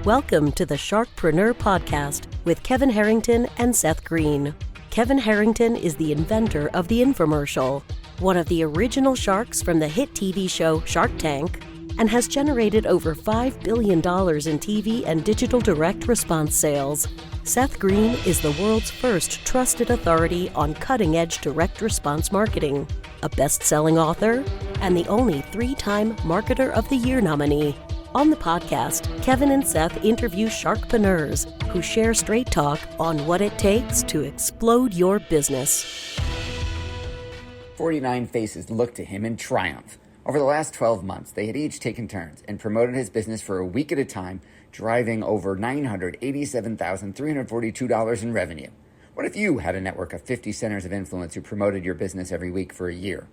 Welcome to the Sharkpreneur podcast with Kevin Harrington and Seth Greene. Kevin Harrington is the inventor of the infomercial, one of the original sharks from the hit TV show Shark Tank, and has generated over $5 billion in TV and digital direct response sales. Seth Greene is the world's first trusted authority on cutting-edge direct response marketing, a best-selling author, and the only 3-time Marketer of the Year nominee. On the podcast, Kevin and Seth interview sharkpreneurs who share straight talk on what it takes to explode your business. 49 faces looked to him in triumph. Over the last 12 months, they had each taken turns and promoted his business for a week at a time, driving over $987,342 in revenue. What if you had a network of 50 centers of influence who promoted your business every week for a year?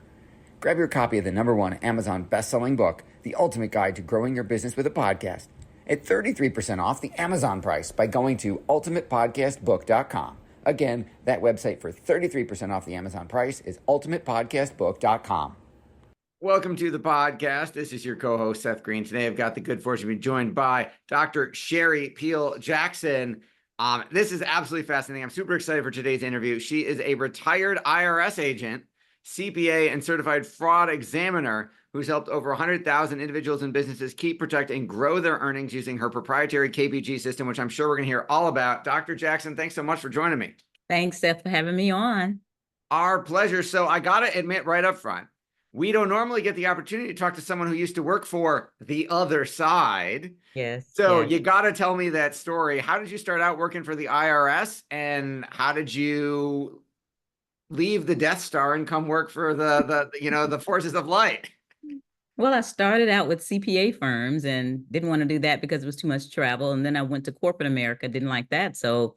Grab your copy of the #1 Amazon best-selling book, The Ultimate Guide to Growing Your Business with a Podcast, at 33% off the Amazon price by going to ultimatepodcastbook.com. Again, that website for 33% off the Amazon price is ultimatepodcastbook.com. Welcome to the podcast. This is your co-host, Seth Greene. Today, I've got the good fortune to be joined by Dr. Sherry Peel Jackson. This is absolutely fascinating. I'm super excited for today's interview. She is a retired IRS agent, CPA, and certified fraud examiner who's helped over 100,000 individuals and businesses keep, protect, and grow their earnings using her proprietary KPG system, which I'm sure we're going to hear all about. Dr. Jackson, thanks so much for joining me. Thanks, Seth, for having me on. Our pleasure. So I got to admit right up front, we don't normally get the opportunity to talk to someone who used to work for the other side. Yes. So yes. You got to tell me that story. How did you start out working for the IRS, and how did you leave the Death Star and come work for the forces of light? Well, I started out with CPA firms and didn't want to do that because it was too much travel. And then I went to corporate America, didn't like that. So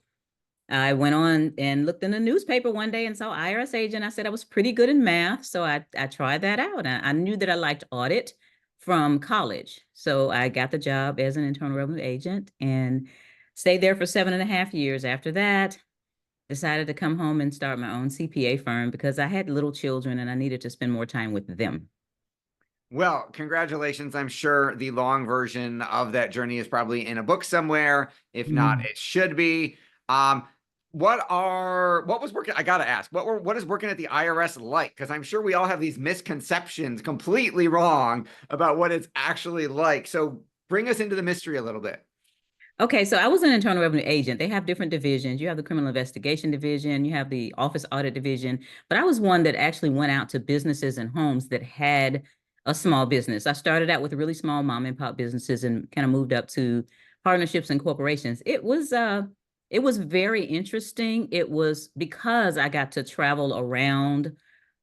I went on and looked in the newspaper one day and saw IRS agent. I said I was pretty good in math. So I tried that out. I knew that I liked audit from college. So I got the job as an internal revenue agent and stayed there for 7.5 years. After that, decided to come home and start my own CPA firm because I had little children and I needed to spend more time with them. Well, congratulations. I'm sure the long version of that journey is probably in a book somewhere. If not, it should be. What was working? I got to ask, what is working at the IRS like? Because I'm sure we all have these misconceptions completely wrong about what it's actually like. So bring us into the mystery a little bit. Okay, so I was an internal revenue agent. They have different divisions. You have the criminal investigation division, you have the office audit division, but I was one that actually went out to businesses and homes that had a small business. I started out with really small mom and pop businesses and kind of moved up to partnerships and corporations. It was very interesting. It was because I got to travel around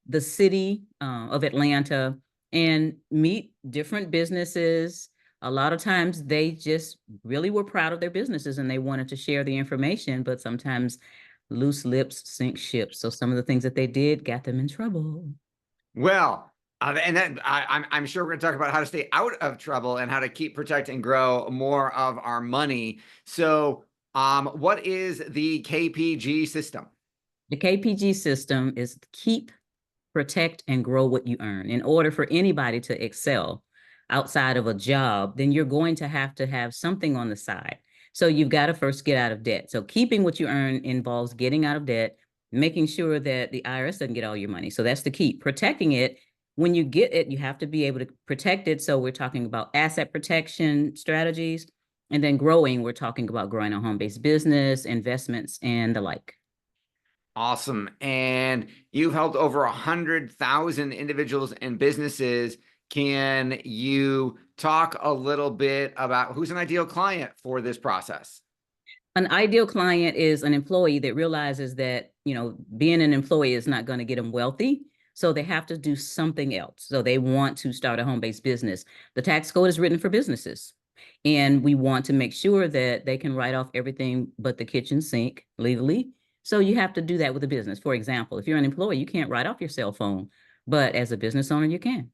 the city of Atlanta and meet different businesses. A lot of times they just really were proud of their businesses and they wanted to share the information, but sometimes loose lips sink ships. So some of the things that they did got them in trouble. Well, and then I'm sure we're going to talk about how to stay out of trouble and how to keep, protect, and grow more of our money. So what is the KPG system? The KPG system is keep, protect, and grow what you earn. In order for anybody to excel outside of a job, then you're going to have something on the side. So you've got to first get out of debt. So keeping what you earn involves getting out of debt, making sure that the IRS doesn't get all your money. So that's the key. Protecting it. When you get it, you have to be able to protect it. So we're talking about asset protection strategies. And then growing, we're talking about growing a home-based business, investments, and the like. Awesome. And you've helped over 100,000 individuals and businesses. Can you talk a little bit about who's an ideal client for this process? An ideal client is an employee that realizes that, being an employee is not going to get them wealthy. So they have to do something else. So they want to start a home-based business. The tax code is written for businesses. And we want to make sure that they can write off everything but the kitchen sink legally. So you have to do that with a business. For example, if you're an employee, you can't write off your cell phone. But as a business owner, you can.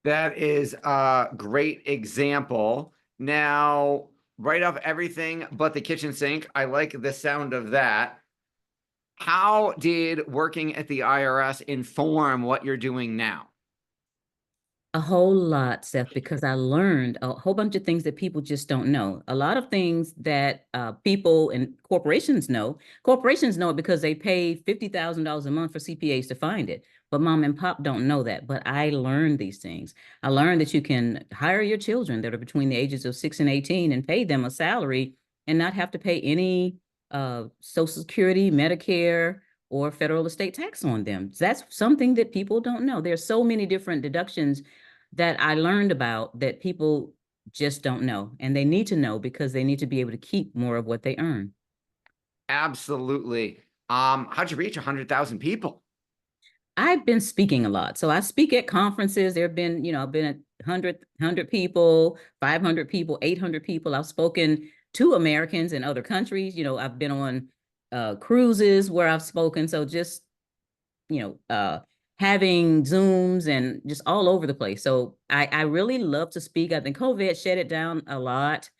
That is a great example. Now, write off everything but the kitchen sink. I like the sound of that. How did working at the IRS inform what you're doing now? A whole lot, Seth, because I learned a whole bunch of things that people just don't know. A lot of things that people and corporations know. Corporations know it because they pay $50,000 a month for CPAs to find it. But mom and pop don't know that. But I learned these things. I learned that you can hire your children that are between the ages of 6 and 18 and pay them a salary and not have to pay any Social Security, Medicare, or federal estate tax on them. That's something that people don't know. There's so many different deductions that I learned about that people just don't know. And they need to know because they need to be able to keep more of what they earn. Absolutely. How'd you reach 100,000 people? I've been speaking a lot. So I speak at conferences. There have been, I've been at 100 people, 500 people, 800 people. I've spoken to Americans in other countries. I've been on cruises where I've spoken. So just, having Zooms and just all over the place. So I really love to speak. I think COVID shut it down a lot.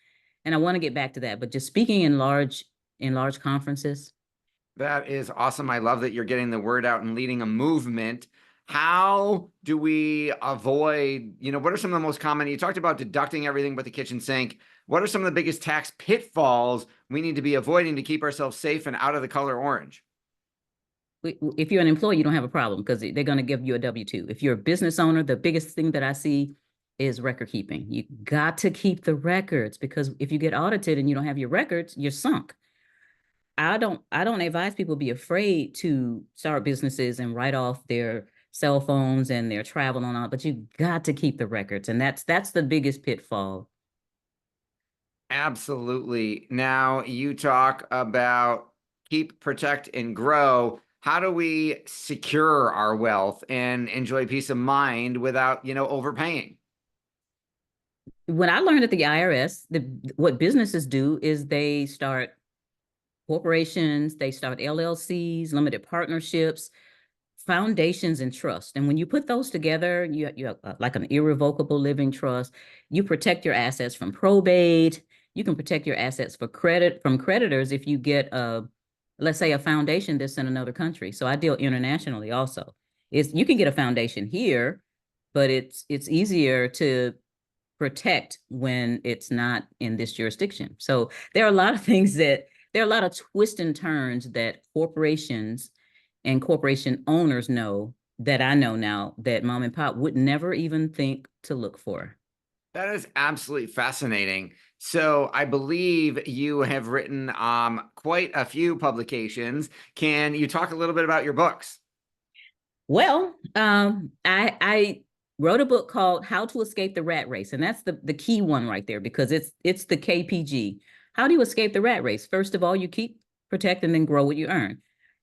And I want to get back to that. But just speaking in large conferences. That is awesome. I love that you're getting the word out and leading a movement. How do we avoid, what are some of the most common, you talked about deducting everything but the kitchen sink. What are some of the biggest tax pitfalls we need to be avoiding to keep ourselves safe and out of the color orange? If you're an employee, you don't have a problem because they're going to give you a W-2. If you're a business owner, the biggest thing that I see is record keeping. You got to keep the records because if you get audited and you don't have your records, you're sunk. I don't advise people be afraid to start businesses and write off their cell phones and their travel and all, but you got to keep the records. And that's the biggest pitfall. Absolutely. Now you talk about keep, protect, and grow. How do we secure our wealth and enjoy peace of mind without, overpaying? When I learned at the IRS, what businesses do is they start corporations, they start LLCs, limited partnerships, foundations, and trust. And when you put those together, you have like an irrevocable living trust. You protect your assets from probate. You can protect your assets from creditors if you get let's say a foundation that's in another country. So I deal internationally also. You can get a foundation here, but it's easier to protect when it's not in this jurisdiction. So there are a lot of twists and turns that corporations and corporation owners know that I know now that mom and pop would never even think to look for. That is absolutely fascinating. So I believe you have written quite a few publications. Can you talk a little bit about your books? Well, I wrote a book called How to Escape the Rat Race. And that's the key one right there because it's the KPG. How do you escape the rat race? First of all, you keep, protect, and then grow what you earn.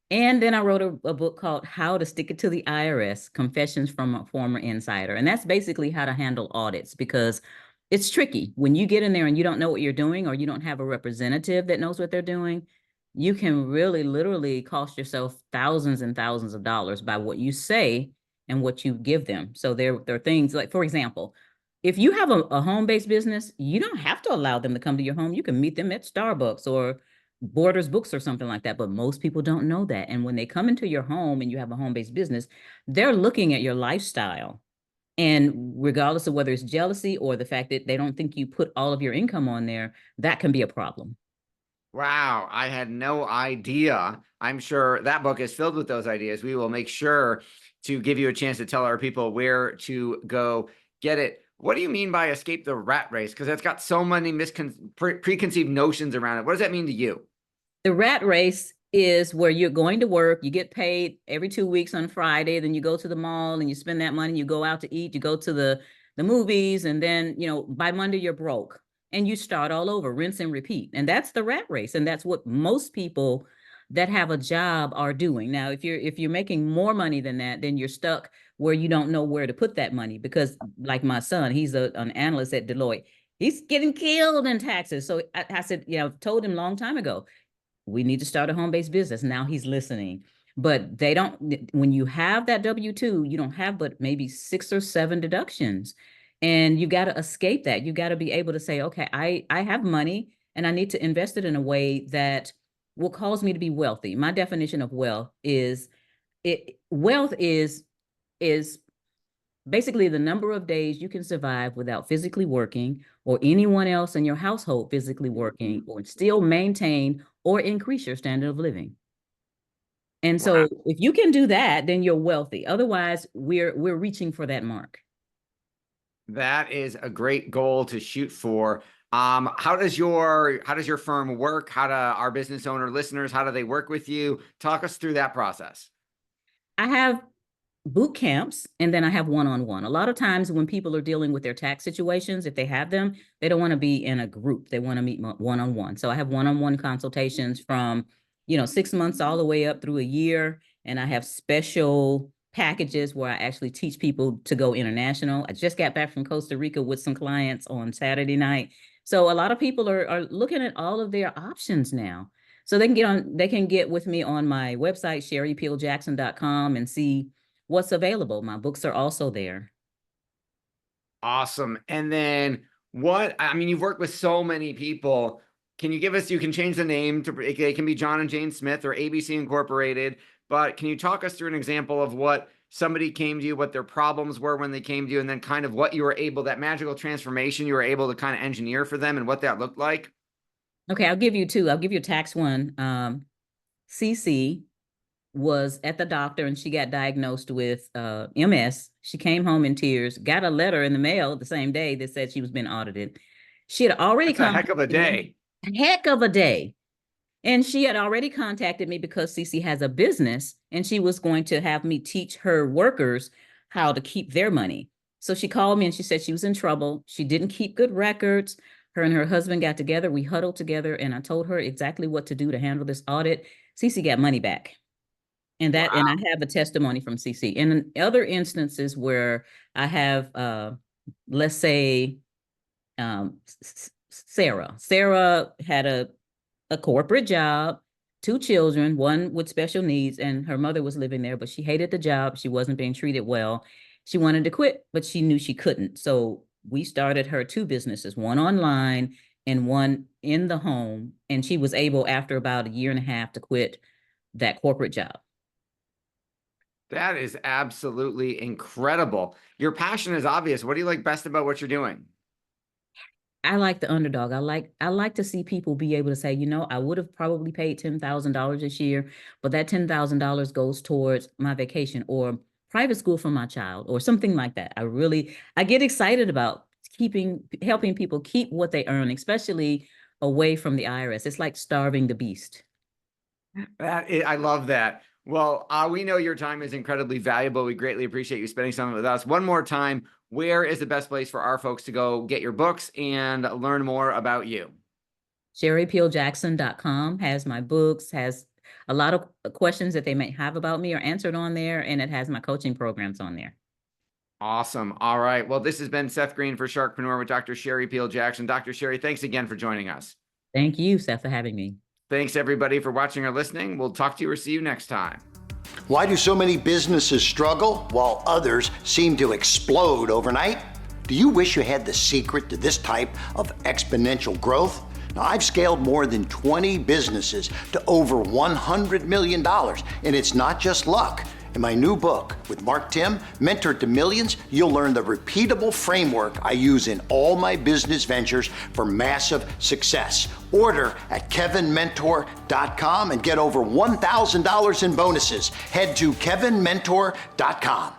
And then I wrote a book called How to Stick It to the IRS, Confessions from a Former Insider. And that's basically how to handle audits because it's tricky. When you get in there and you don't know what you're doing or you don't have a representative that knows what they're doing, you can really literally cost yourself thousands and thousands of dollars by what you say and what you give them. So there are things like, for example, if you have a home-based business, you don't have to allow them to come to your home. You can meet them at Starbucks or Borders Books or something like that. But most people don't know that. And when they come into your home and you have a home-based business, they're looking at your lifestyle. And regardless of whether it's jealousy or the fact that they don't think you put all of your income on there, that can be a problem. Wow, I had no idea. I'm sure that book is filled with those ideas. We will make sure to give you a chance to tell our people where to go get it. What do you mean by escape the rat race? Because it's got so many preconceived notions around it. What does that mean to you? The rat race is where you're going to work, you get paid every 2 weeks on Friday, then you go to the mall and you spend that money, you go out to eat, you go to the movies, and then, by Monday you're broke and you start all over, rinse and repeat. And that's the rat race. And that's what most people that have a job are doing. Now, if you're making more money than that, then you're stuck where you don't know where to put that money because like my son, he's an analyst at Deloitte. He's getting killed in taxes. So I said, I've told him a long time ago, we need to start a home-based business. Now he's listening. But they don't, when you have that W-2, you don't have but maybe 6 or 7 deductions. And you got to escape that. You got to be able to say, okay, I have money and I need to invest it in a way that will cause me to be wealthy. My definition of wealth is basically the number of days you can survive without physically working or anyone else in your household physically working, or still maintain or increase your standard of living. And Wow. so if you can do that, then you're wealthy. Otherwise, we're reaching for that mark. That is a great goal to shoot for. How does your firm work? How do our business owner listeners, how do they work with you? Talk us through that process. I have boot camps, and then I have one-on-one. A lot of times when people are dealing with their tax situations, if they have them, they don't want to be in a group. They want to meet one-on-one. So I have one-on-one consultations from, 6 months all the way up through a year. And I have special packages where I actually teach people to go international. I just got back from Costa Rica with some clients on Saturday night. So a lot of people are looking at all of their options now. So they can get with me on my website, sherrypeeljackson.com, and see what's available. My books are also there. Awesome. And then you've worked with so many people. Can you can change the name it can be John and Jane Smith or ABC Incorporated, but can you talk us through an example of what somebody came to you, what their problems were when they came to you, and then kind of what you were that magical transformation you were able to kind of engineer for them and what that looked like? Okay, I'll give you two. I'll give you a tax one. CC was at the doctor and she got diagnosed with MS. She came home in tears, got a letter in the mail the same day that said she was being audited. She had already That's a heck of a day. Heck of a day. And she had already contacted me because CC has a business and she was going to have me teach her workers how to keep their money. So she called me and she said she was in trouble. She didn't keep good records. Her and her husband got together. We huddled together and I told her exactly what to do to handle this audit. CC got money back. And I have a testimony from CC. And in other instances where I have, let's say, Sarah had a corporate job, 2 children, one with special needs, and her mother was living there, but she hated the job. She wasn't being treated well. She wanted to quit, but she knew she couldn't. So we started her 2 businesses, one online and one in the home. And she was able, after about 1.5 years, to quit that corporate job. That is absolutely incredible. Your passion is obvious. What do you like best about what you're doing? I like the underdog. I like to see people be able to say, I would have probably paid $10,000 this year, but that $10,000 goes towards my vacation or private school for my child or something like that. I get excited about helping people keep what they earn, especially away from the IRS. It's like starving the beast. I love that. Well, we know your time is incredibly valuable. We greatly appreciate you spending some with us. One more time, where is the best place for our folks to go get your books and learn more about you? SherryPeelJackson.com has my books, has a lot of questions that they may have about me are answered on there, and it has my coaching programs on there. Awesome. All right. Well, this has been Seth Greene for Sharkpreneur with Dr. Sherry Peel Jackson. Dr. Sherry, thanks again for joining us. Thank you, Seth, for having me. Thanks, everybody, for watching or listening. We'll talk to you or see you next time. Why do so many businesses struggle while others seem to explode overnight? Do you wish you had the secret to this type of exponential growth? Now, I've scaled more than 20 businesses to over $100 million, and it's not just luck. In my new book with Mark Tim, Mentor to Millions, you'll learn the repeatable framework I use in all my business ventures for massive success. Order at kevinmentor.com and get over $1,000 in bonuses. Head to kevinmentor.com.